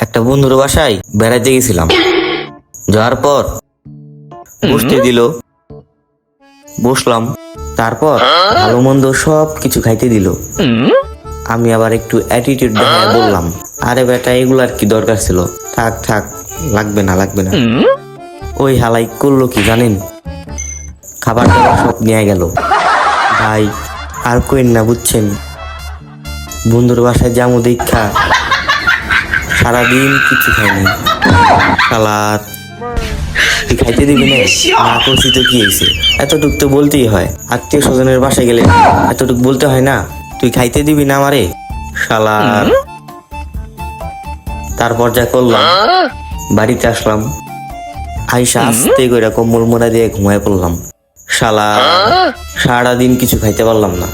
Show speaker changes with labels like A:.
A: একটা বন্ধুর বাসায় বেড়াইতে গেছিলাম। যাওয়ার পর বসতে দিল, বসলাম। তারপর ভালো মন্দ সব কিছু খাইতে দিল। আমি আবার একটু অ্যাটিটিউড দেখায় বললাম, আরে বেটা এগুলার কি দরকার ছিল, থাক থাক, লাগবে না লাগবে না। ওই হালাই করলো কি জানেন, খাবার দাবার সব নিয়ে গেল। ভাই আর কইন না, বুঝছেন, বন্ধুর বাসায় যাবো দীক্ষা সারাদিন কিছু খাইনি। শালার, তুই খাইতে দিবি না? না করছি তো কি হয়েছে, এতটুক তো বলতেই হয়। আত্মীয় স্বজনের বাসায় গেলে এতটুক বলতে হয় না? তুই খাইতে দিবি না আমারে, শালার। তারপর যা করলাম, বাড়িতে আসলাম, আইসা আস্তে করে কম্বল মোড়া দিয়ে ঘুমায় পড়লাম। শালা, সারাদিন কিছু খাইতে পারলাম না।